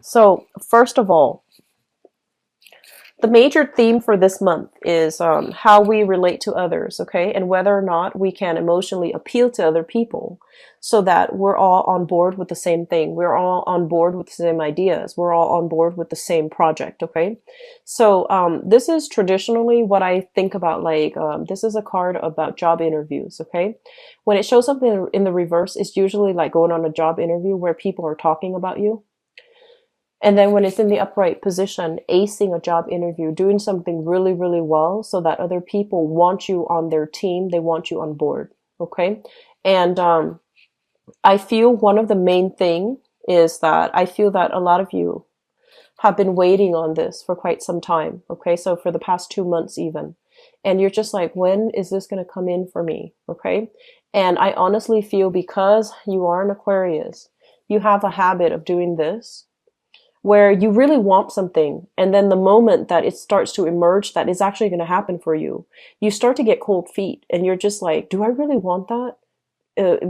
So first of all, the major theme for this month is how we relate to others, okay? And whether or not we can emotionally appeal to other people so that we're all on board with the same thing. We're all on board with the same ideas. We're all on board with the same project, okay? So this is traditionally what I think about, like, this is a card about job interviews, okay? When it shows up in the reverse, it's usually like going on a job interview where people are talking about you. And then when it's in the upright position, acing a job interview, doing something really, really well so that other people want you on their team, they want you on board. Okay. And I feel one of the main thing is that I feel that a lot of you have been waiting on this for quite some time. Okay. So for the past 2 months even. And you're just like, when is this going to come in for me? Okay. And I honestly feel because you are an Aquarius, you have a habit of doing this where you really want something, and then the moment that it starts to emerge that is actually going to happen for you, you start to get cold feet and you're just like, do I really want that?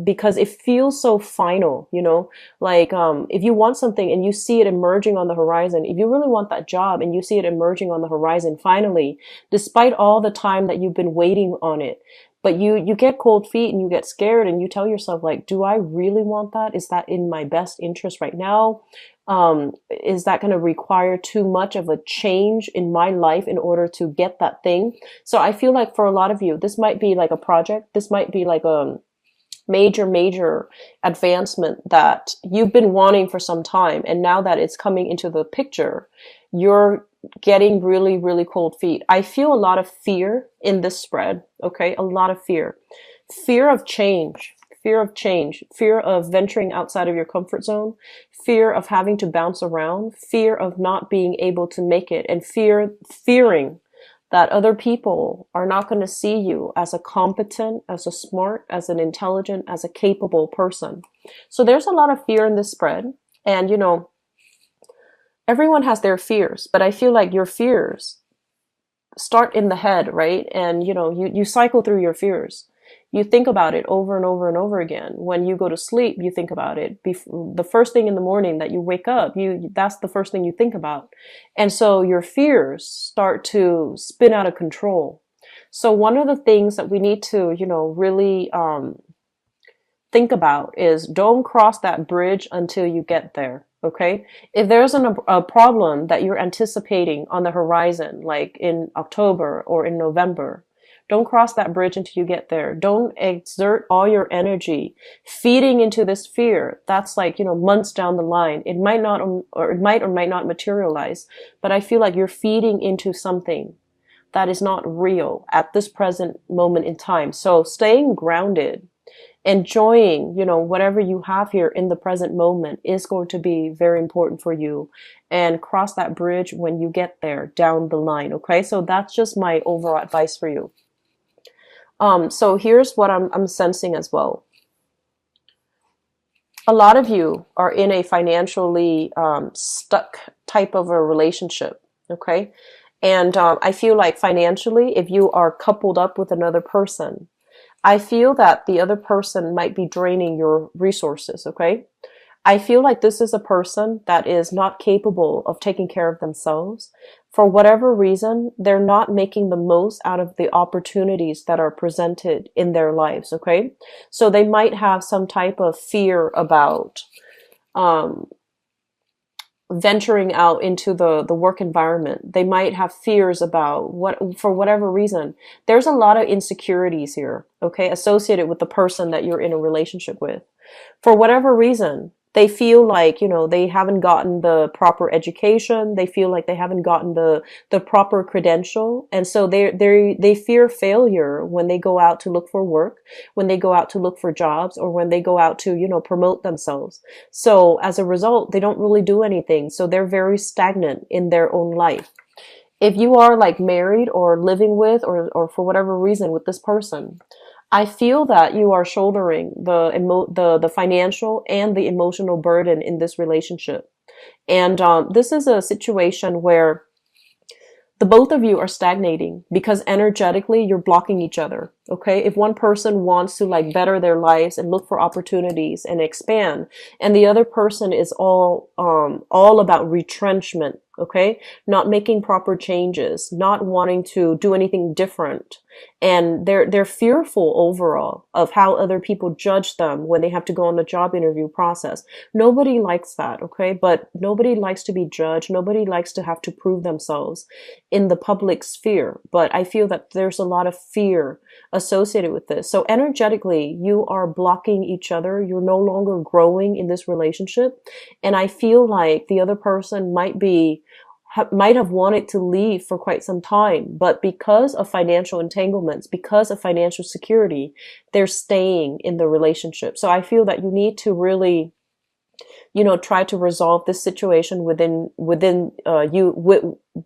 Because it feels so final, you know, like if you want something and you see it emerging on the horizon, if you really want that job and you see it emerging on the horizon finally, despite all the time that you've been waiting on it, but you get cold feet and you get scared and you tell yourself, like, do I really want that? Is that in my best interest right now? Is that going to require too much of a change in my life in order to get that thing? So I feel like for a lot of you, this might be like a project. This might be like a major advancement that you've been wanting for some time. And now that it's coming into the picture, you're getting really, really cold feet. I feel a lot of fear in this spread. Okay. A lot of fear, fear of change, fear of change, fear of venturing outside of your comfort zone, fear of having to bounce around, fear of not being able to make it, and fearing that other people are not going to see you as a competent, as a smart, as an intelligent, as a capable person. So there's a lot of fear in this spread. And, you know, everyone has their fears, but I feel like your fears start in the head, right? And, you know, you cycle through your fears. You think about it over and over and over again. When you go to sleep, you think about it. The first thing in the morning that you wake up, that's the first thing you think about. And so your fears start to spin out of control. So one of the things that we need to, you know, really think about is don't cross that bridge until you get there. Okay. If there's a problem that you're anticipating on the horizon, like in October or in November, don't cross that bridge until you get there. Don't exert all your energy feeding into this fear. That's like, you know, months down the line. It might not, or it might or might not materialize, but I feel like you're feeding into something that is not real at this present moment in time. So staying grounded, enjoying, you know, whatever you have here in the present moment is going to be very important for you, and cross that bridge when you get there down the line. Okay. So that's just my overall advice for you. So here's what I'm sensing as well. A lot of you are in a financially stuck type of a relationship, okay? And I feel like financially, if you are coupled up with another person, I feel that the other person might be draining your resources, okay? I feel like this is a person that is not capable of taking care of themselves. For whatever reason, they're not making the most out of the opportunities that are presented in their lives, okay? So they might have some type of fear about um, venturing out into the work environment. They might have fears about for whatever reason. There's a lot of insecurities here, okay, associated with the person that you're in a relationship with. For whatever reason, they feel like, you know, they haven't gotten the proper education. They feel like they haven't gotten the proper credential. And so they fear failure when they go out to look for work, when they go out to look for jobs, or when they go out to, you know, promote themselves. So as a result, they don't really do anything. So they're very stagnant in their own life. If you are like married or living with, or for whatever reason with this person, I feel that you are shouldering the financial and the emotional burden in this relationship. And this is a situation where the both of you are stagnating because energetically you're blocking each other. Okay. If one person wants to like better their lives and look for opportunities and expand, and the other person is all all about retrenchment, okay? Not making proper changes, not wanting to do anything different. And they're fearful overall of how other people judge them when they have to go on the job interview process. Nobody likes that, okay? But nobody likes to be judged. Nobody likes to have to prove themselves in the public sphere. But I feel that there's a lot of fear associated with this. So energetically, you are blocking each other. You're no longer growing in this relationship. And I feel like the other person might have wanted to leave for quite some time, but because of financial entanglements, because of financial security, they're staying in the relationship. So I feel that you need to really, try to resolve this situation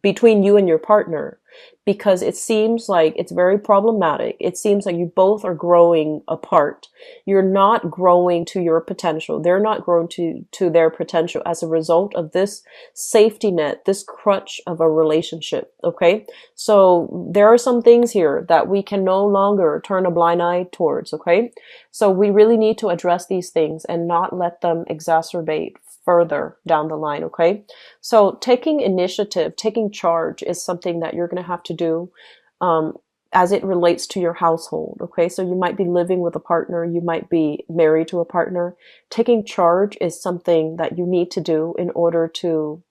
between you and your partner, because it seems like it's very problematic. It seems like you both are growing apart. You're not growing to your potential. They're not growing to their potential as a result of this safety net, this crutch of a relationship. Okay. So there are some things here that we can no longer turn a blind eye towards. Okay. So we really need to address these things and not let them exacerbate further down the line. Okay. So taking initiative, taking charge is something that you're going to have to do, as it relates to your household. Okay. So you might be living with a partner. You might be married to a partner. Taking charge is something that you need to do in order to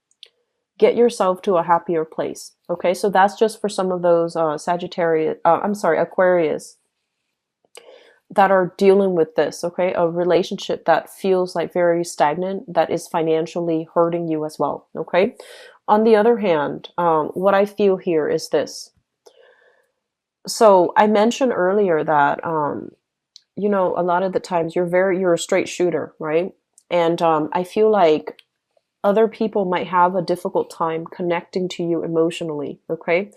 get yourself to a happier place. Okay. So that's just for some of those, Aquarius that are dealing with this, okay? A relationship that feels like very stagnant, that is financially hurting you as well, okay? On the other hand, what I feel here is this. So I mentioned earlier that, a lot of the times you're a straight shooter, right? And I feel like other people might have a difficult time connecting to you emotionally, okay?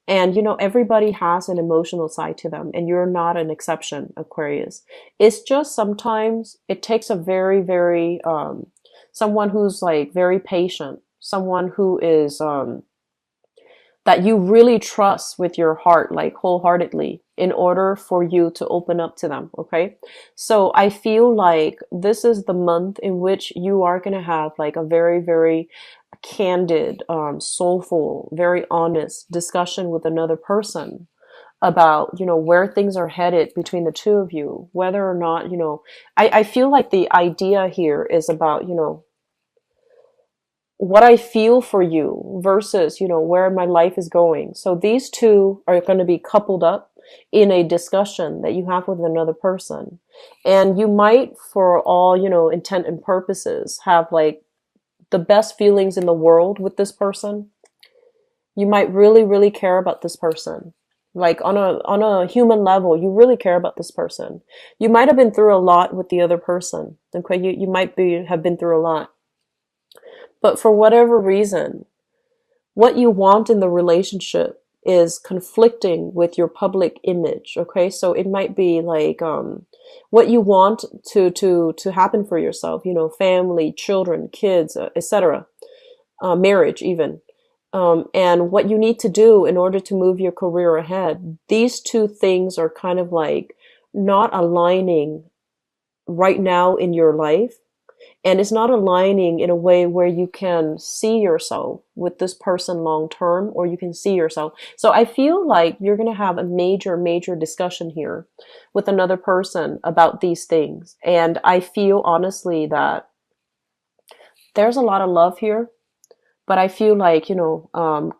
And, everybody has an emotional side to them, and you're not an exception, Aquarius. It's just sometimes it takes a very, very, someone who's like very patient, someone who is, that you really trust with your heart, like wholeheartedly, in order for you to open up to them. Okay. So I feel like this is the month in which you are going to have like a very, very candid, soulful, very honest discussion with another person about, where things are headed between the two of you, whether or not, I feel like the idea here is about, what I feel for you versus, where my life is going. So these two are going to be coupled up in a discussion that you have with another person. And you might, for all, intent and purposes, have like the best feelings in the world with this person. You might really, really care about this person. Like on a human level, you really care about this person. You might have been through a lot with the other person. Okay. You might have been through a lot. But for whatever reason, what you want in the relationship is conflicting with your public image. Okay. So it might be like, what you want to happen for yourself, family, children, kids, etc., marriage even. And what you need to do in order to move your career ahead. These two things are kind of like not aligning right now in your life. And it's not aligning in a way where you can see yourself with this person long term, or you can see yourself. So I feel like you're going to have a major, major discussion here with another person about these things. And I feel honestly that there's a lot of love here, but I feel like,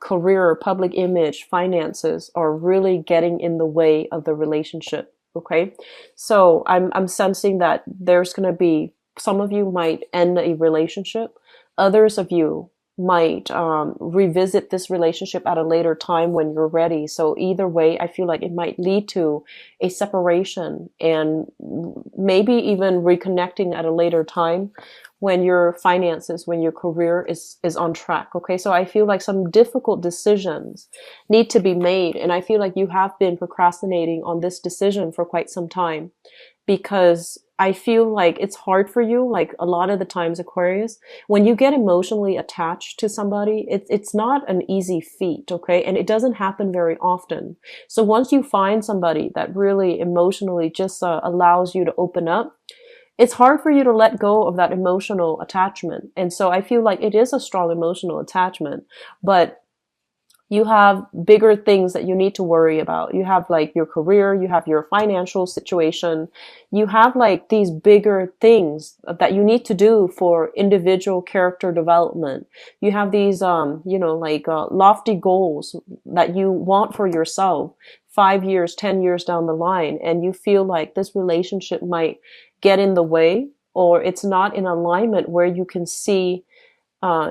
career, public image, finances are really getting in the way of the relationship. Okay. So I'm sensing that there's going to be, some of you might end a relationship. Others of you might revisit this relationship at a later time when you're ready. So either way, I feel like it might lead to a separation and maybe even reconnecting at a later time when your finances, when your career is on track. Okay. So I feel like some difficult decisions need to be made. And I feel like you have been procrastinating on this decision for quite some time, because I feel like it's hard for you. Like a lot of the times, Aquarius, when you get emotionally attached to somebody, it's not an easy feat. Okay. And it doesn't happen very often. So once you find somebody that really emotionally just allows you to open up, it's hard for you to let go of that emotional attachment. And so I feel like it is a strong emotional attachment, but you have bigger things that you need to worry about. You have like your career, you have your financial situation, you have like these bigger things that you need to do for individual character development. You have these, lofty goals that you want for yourself 5 years, 10 years down the line. And you feel like this relationship might get in the way, or it's not in alignment where you can see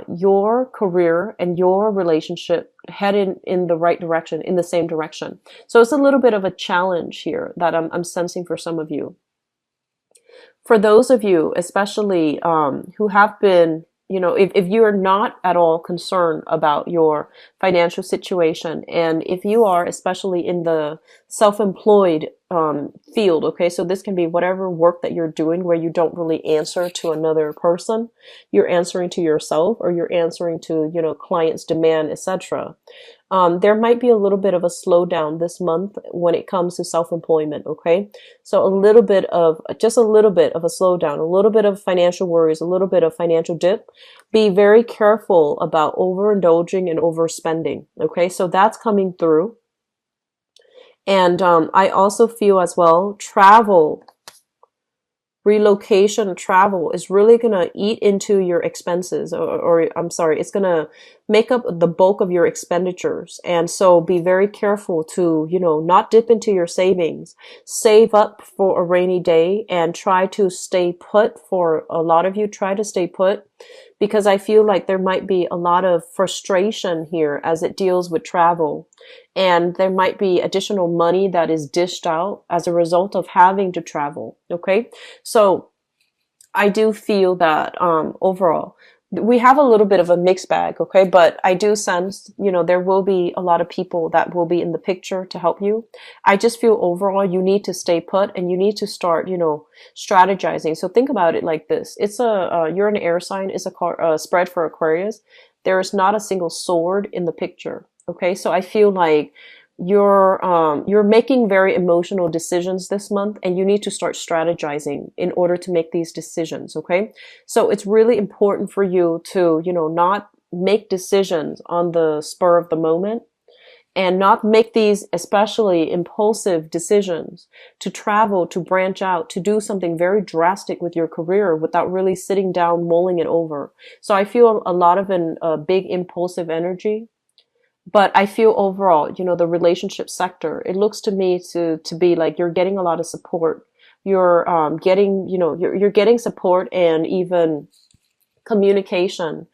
your career and your relationship headed in the right direction, in the same direction. So it's a little bit of a challenge here that I'm sensing for some of you. For those of you, especially who have been, if you are not at all concerned about your financial situation, and if you are especially in the self-employed field, okay, so this can be whatever work that you're doing where you don't really answer to another person, you're answering to yourself, or you're answering to, clients' demand, etc. There might be a little bit of a slowdown this month when it comes to self-employment, okay? So just a little bit of a slowdown, a little bit of financial worries, a little bit of financial dip. Be very careful about overindulging and overspending, okay? So that's coming through. And I also feel as well, relocation travel is really going to eat into your expenses, or I'm sorry, it's going to make up the bulk of your expenditures. And so be very careful to, not dip into your savings, save up for a rainy day, and try to stay put. For a lot of you, try to stay put, because I feel like there might be a lot of frustration here as it deals with travel. And there might be additional money that is dished out as a result of having to travel. Okay. So I do feel that, overall, we have a little bit of a mixed bag. Okay. But I do sense, there will be a lot of people that will be in the picture to help you. I just feel overall you need to stay put, and you need to start, strategizing. So think about it like this. You're an air sign. It's a spread for Aquarius. There is not a single sword in the picture. Okay, so I feel like you're making very emotional decisions this month, and you need to start strategizing in order to make these decisions. Okay, so it's really important for you to, not make decisions on the spur of the moment, and not make these especially impulsive decisions to travel, to branch out, to do something very drastic with your career without really sitting down, mulling it over. So I feel a lot of a big impulsive energy. But I feel overall, the relationship sector, it looks to me to be like you're getting a lot of support. You're getting, you're getting support and even communication